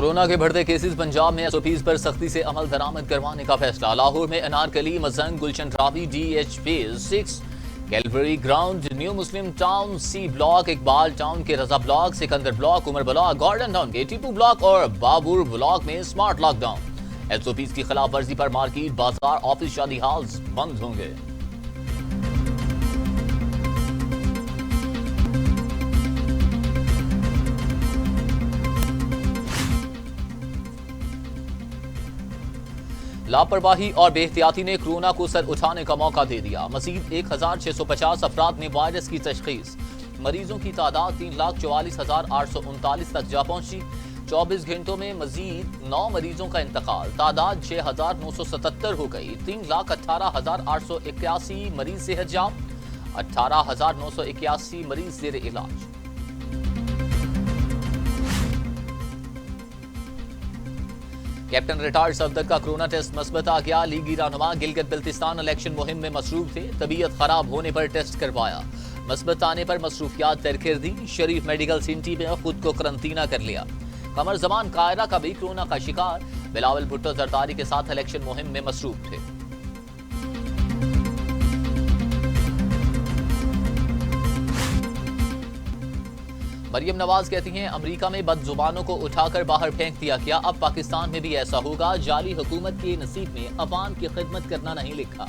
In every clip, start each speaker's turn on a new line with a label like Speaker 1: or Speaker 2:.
Speaker 1: Corona کے بڑھتے cases Punjab میں SOPs پر سختی سے عمل درآمد کروانے کا فیصلہ۔ لاہور میں Anarkali, Mozang, Gulshan Ravi, DH phase 6، cavalry ground, new Muslim town, C block, Iqbal town کے Raza block, Sikandar block, Umar block, garden town کے ٹیپو بلاک اور بابور بلاک میں سمارٹ لاک ڈاؤن۔ SOPs کی خلاف ورزی پر مارکیٹ، بازار، آفس، شادی ہالز بند ہوں گے۔ لاپرواہی اور بے احتیاطی نے کورونا کو سر اٹھانے کا موقع دے دیا۔ مزید 1650 افراد میں وائرس کی تشخیص۔ مریضوں کی تعداد 3,44,839 تک جا پہنچی۔ 24 گھنٹوں میں مزید 9 مریضوں کا انتقال، تعداد 6,977 ہو گئی۔ 3,18,881 مریض صحت یاب، 18,981 مریض زیر علاج۔ کیپٹن ریٹائرڈ صفدر کا کورونا ٹیسٹ مثبت آ گیا۔ لیگی رہنما گلگت بلتستان الیکشن مہم میں مصروف تھے، طبیعت خراب ہونے پر ٹیسٹ کروایا، مثبت آنے پر مصروفیات ترک دی۔ شریف میڈیکل سینٹی میں خود کو قرنطینہ کر لیا۔ قمر زمان قاہرہ کا بھی کورونا کا شکار، بلاول بھٹو زرداری کے ساتھ الیکشن مہم میں مصروف تھے۔ مریم نواز کہتی ہیں امریکہ میں بد زبانوں کو اٹھا کر باہر پھینک دیا گیا، اب پاکستان میں بھی ایسا ہوگا۔ جعلی حکومت کے نصیب میں عوام کی خدمت کرنا نہیں لکھا،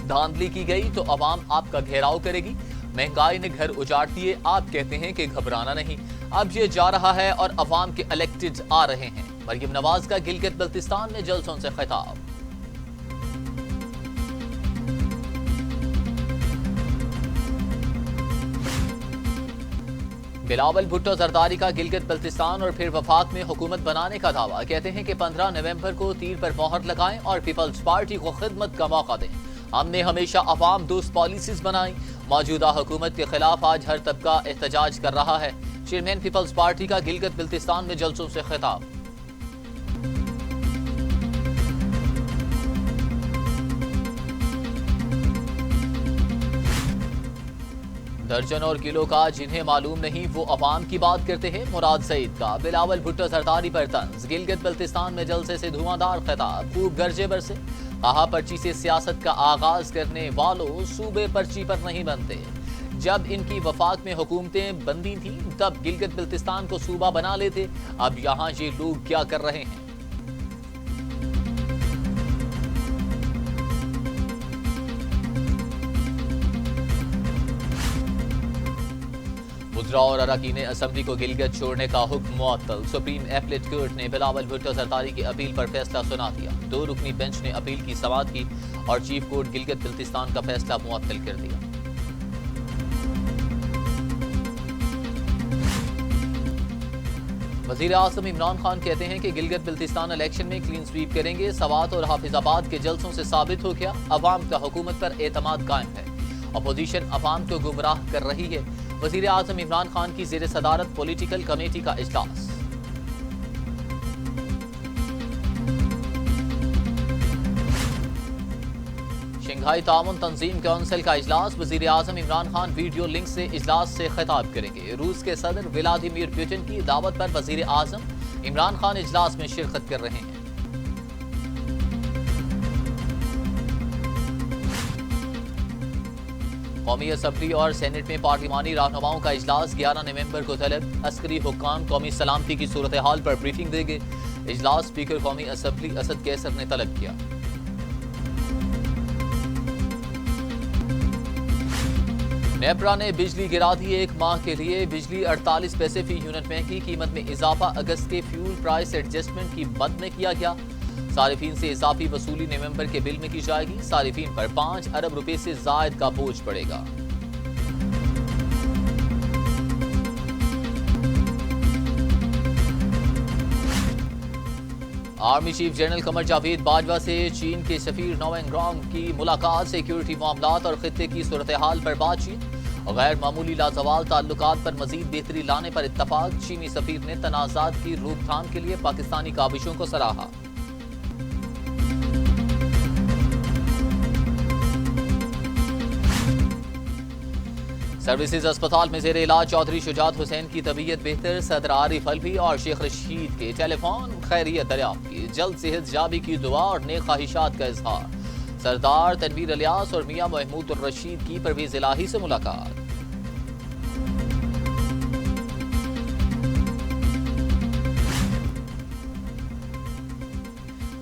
Speaker 1: دھاندلی کی گئی تو عوام آپ کا گھیراؤ کرے گی۔ مہنگائی نے گھر اجاڑ دیے، آپ کہتے ہیں کہ گھبرانا نہیں، اب یہ جا رہا ہے اور عوام کے الیکٹڈ آ رہے ہیں۔ مریم نواز کا گلگت بلتستان میں جلسوں سے خطاب۔ بلاول بھٹو زرداری کا گلگت بلتستان اور پھر وفاق میں حکومت بنانے کا دعویٰ، کہتے ہیں کہ 15 نومبر کو تیر پر مہر لگائیں اور پیپلز پارٹی کو خدمت کا موقع دیں۔ ہم نے ہمیشہ عوام دوست پالیسیز بنائیں، موجودہ حکومت کے خلاف آج ہر طبقہ احتجاج کر رہا ہے۔ چیئرمین پیپلز پارٹی کا گلگت بلتستان میں جلسوں سے خطاب۔ درجن اور کلو کا جنہیں معلوم نہیں وہ عوام کی بات کرتے ہیں، مراد سعید کا بلاول بھٹو زرداری پر طنز۔ گلگت بلتستان میں جلسے سے دھواں خطاب، خوب گرجے برسے، کہا پرچی سے سیاست کا آغاز کرنے والوں صوبے پرچی پر نہیں بنتے۔ جب ان کی وفاق میں حکومتیں بندی تھیں تب گلگت بلتستان کو صوبہ بنا لیتے، اب یہاں یہ لوگ کیا کر رہے ہیں؟ وزراء اور اراکین اسمبلی کو گلگت چھوڑنے کا حکم معطل۔ سپریم ایپلیٹ کورٹ نے بلاول بھٹو زرداری کی اپیل پر فیصلہ سنا دیا۔ 2 رکنی بینچ نے اپیل کی سماعت کی اور چیف کورٹ گلگت بلتستان کا فیصلہ معطل کر دیا۔ وزیر اعظم عمران خان کہتے ہیں کہ گلگت بلتستان الیکشن میں کلین سویپ کریں گے۔ سوات اور حافظ آباد کے جلسوں سے ثابت ہو گیا عوام کا حکومت پر اعتماد قائم ہے، اپوزیشن عوام کو گمراہ کر رہی ہے۔ وزیر اعظم عمران خان کی زیر صدارت پولیٹیکل کمیٹی کا اجلاس۔ شنگھائی تعاون تنظیم کونسل کا اجلاس، وزیر اعظم عمران خان ویڈیو لنک سے اجلاس سے خطاب کریں گے۔ روس کے صدر ولادیمیر پوٹن کی دعوت پر وزیر اعظم عمران خان اجلاس میں شرکت کر رہے ہیں۔ قومی اسمبلی اور سینٹ میں پارلیمانی رہنماؤں کا اجلاس 11 نومبر کو طلب۔ عسکری حکام قومی سلامتی کی صورتحال پر بریفنگ دیں گے۔ اجلاس اسپیکر قومی اسمبلی اسد کیسر نے طلب کیا۔ نیپرا نے بجلی گرا دی، 1 ماہ کے لیے بجلی 48 پیسے فی یونٹ مہنگی، قیمت میں اضافہ اگست کے فیول پرائس ایڈجسٹمنٹ کی مد میں کیا گیا۔ صارفین سے اضافی وصولی نومبر کے بل میں کی جائے گی، صارفین پر 5 ارب روپے سے زائد کا بوجھ پڑے گا۔ Army chief general Qamar Javed Bajwa سے چین کے سفیر نوئنگ رانگ کی ملاقات، سیکیورٹی معاملات اور خطے کی صورتحال پر بات چیت، غیر معمولی لازوال تعلقات پر مزید بہتری لانے پر اتفاق۔ چینی سفیر نے تنازعات کی روک تھام کے لیے پاکستانی کاوشوں کو سراہا۔ سروسز اسپتال میں زیر علاج چودھری شجاعت حسین کی طبیعت بہتر، صدر عارف الوی اور شیخ رشید کے ٹیلی فون خیریت دریافت کی، جلد صحت یابی کی دعا اور نیک خواہشات کا اظہار۔ سردار تنویر الیاس اور میاں محمود الرشید کی پرویز الہی سے ملاقات۔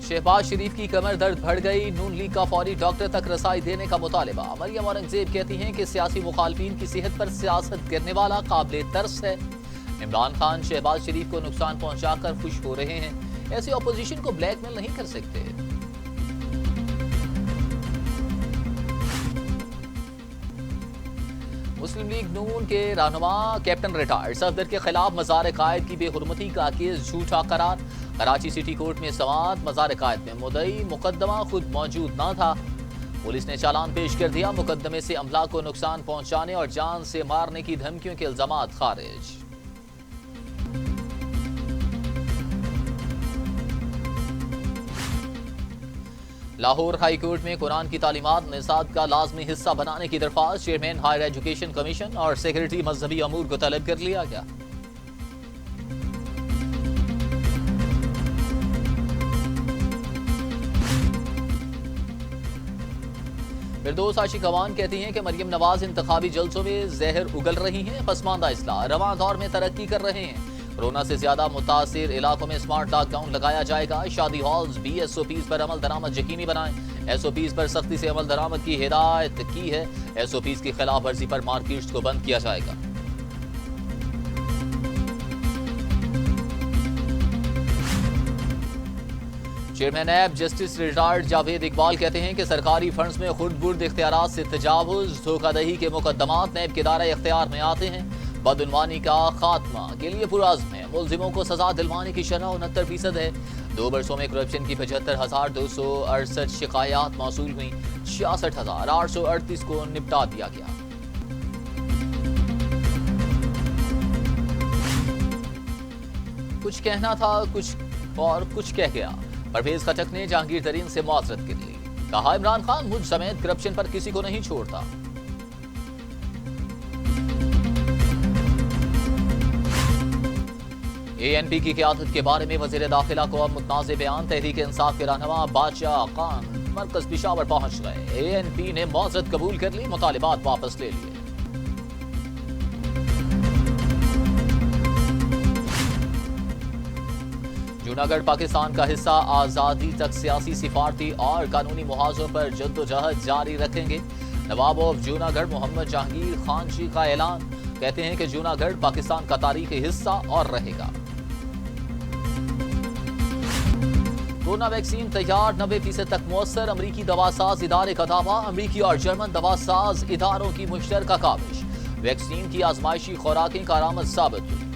Speaker 1: شہباز شریف کی کمر درد بڑھ گئی، نون لیگ کا فوری ڈاکٹر تک رسائی دینے کا مطالبہ۔ مریم اورنگزیب کہتی ہیں کہ سیاسی مخالفین کی صحت پر سیاست کرنے والا قابل ترس ہے۔ عمران خان شہباز شریف کو نقصان پہنچا کر خوش ہو رہے ہیں، ایسے اپوزیشن کو بلیک میل نہیں کر سکتے۔ مسلم لیگ نون کے رہنما کیپٹن ریٹائرڈ صفدر کے خلاف مزار قائد کی بے حرمتی کا کیس جھوٹا قرار۔ کراچی سٹی کورٹ میں سماعت، مزار قائد میں مدعی مقدمہ خود موجود نہ تھا، پولیس نے چالان پیش کر دیا، مقدمے سے املاک کو نقصان پہنچانے اور جان سے مارنے کی دھمکیوں کے الزامات خارج۔ لاہور ہائی کورٹ میں قرآن کی تعلیمات نصاب کا لازمی حصہ بنانے کی درخواست، چیئرمین ہائر ایجوکیشن کمیشن اور سیکرٹری مذہبی امور کو طلب کر لیا گیا۔ فردوس عاشق اوان کہتی ہیں کہ مریم نواز انتخابی جلسوں میں زہر اگل رہی ہیں، پسماندہ اصلاح رواں دور میں ترقی کر رہے ہیں، کورونا سے زیادہ متاثر علاقوں میں سمارٹ لاک ڈاؤن لگایا جائے گا، شادی ہالز بھی ایس او پیز پر عمل درآمد یقینی بنائیں، ایس او پیز پر سختی سے عمل درآمد کی ہدایت کی ہے، ایس او پیز کی خلاف ورزی پر مارکیٹس کو بند کیا جائے گا۔ Chairman NAB justice retired Javed Iqbal کہتے ہیں کہ سرکاری فنڈز میں خرد برد اختیارات سے تجاوز، دھوکہ دہی کے مقدمات نیب کے دائرہ اختیار میں آتے ہیں، بدعنوانی کا خاتمہ کے لیے پرعزم ہے، ملزموں کو سزا دلوانے کی شرح 69% ہے، 2 برسوں میں کرپشن کی 75,268 شکایات موصول ہوئیں، 66,838 کو نپٹا دیا گیا۔ کچھ کہنا تھا کچھ کہہ گیا، پرویز خٹک نے جہانگیر ترین سے معذرت کر لی، کہا عمران خان مجھ سمیت کرپشن پر کسی کو نہیں چھوڑتا۔ اے این پی کی قیادت کے بارے میں وزیر داخلہ کو اب متنازع بیان، تحریک انصاف کے رہنما بادشاہ خان مرکز پشاور پہنچ گئے، اے این پی نے معذرت قبول کر لی، مطالبات واپس لے لیے۔ جوناگڑھ پاکستان کا حصہ، آزادی تک سیاسی، سفارتی اور قانونی محاذوں پر جدوجہد جاری رکھیں گے، نواب آف جوناگڑھ محمد جہانگیر خان جی کا اعلان، کہتے ہیں کہ جوناگڑھ پاکستان کا تاریخی حصہ اور رہے گا۔ کورونا ویکسین تیار، 90% تک مؤثر، امریکی دواساز ادارے کا دعویٰ، امریکی اور جرمن دواساز اداروں کی مشترکہ کاوش، ویکسین کی آزمائشی خوراکیں کارآمد ثابت ہوئی۔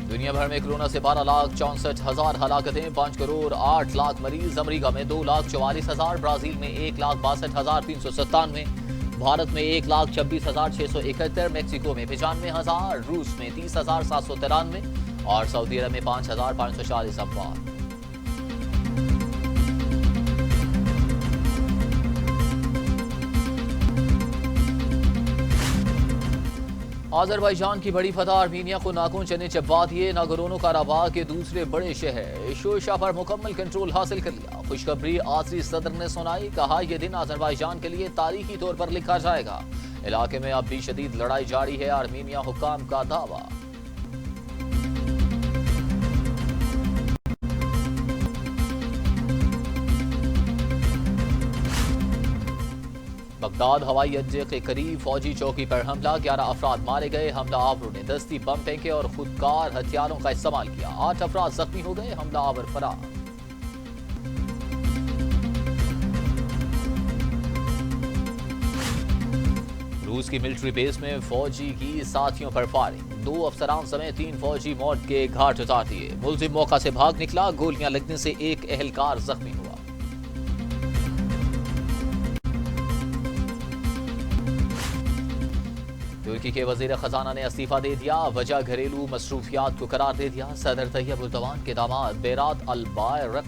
Speaker 1: دنیا بھر میں کورونا سے 12,64,000 ہلاکتیں، 5,08,00,000 مریض، امریکہ میں 2,44,000، برازیل میں 1,62,397، بھارت میں 1,26,671، میکسیکو میں 95,000، روس میں 30,793 اور سعودی عرب میں 5,540 اموات۔ آذربائیجان کی بڑی فتح، آرمینیا کو ناکون چنے چبا دیے، ناگورنو کاراباخ کے دوسرے بڑے شہر شوشا پر مکمل کنٹرول حاصل کر لیا، خوشخبری آذری صدر نے سنائی، کہا یہ دن آذربائیجان کے لیے تاریخی طور پر لکھا جائے گا، علاقے میں اب بھی شدید لڑائی جاری ہے، آرمینیا حکام کا دعویٰ۔ بغداد ہوائی اڈے کے قریب فوجی چوکی پر حملہ، 11 افراد مارے گئے، حملہ آوروں نے دستی بم پھینکے اور خودکار ہتھیاروں کا استعمال کیا، 8 افراد زخمی ہو گئے، حملہ آور فرار۔ روس کی ملٹری بیس میں فوجی کی ساتھیوں پر فائرنگ، 2 افسران سمیت 3 فوجی موت کے گھاٹ اتار دیے، ملزم موقع سے بھاگ نکلا، گولیاں لگنے سے ایک اہلکار زخمی ہوا۔ ترکی کے وزیر خزانہ نے استعفیٰ دے دیا، وجہ گھریلو مصروفیات کو قرار دے دیا، صدر طیب اردوان کے داماد بیرات البایرق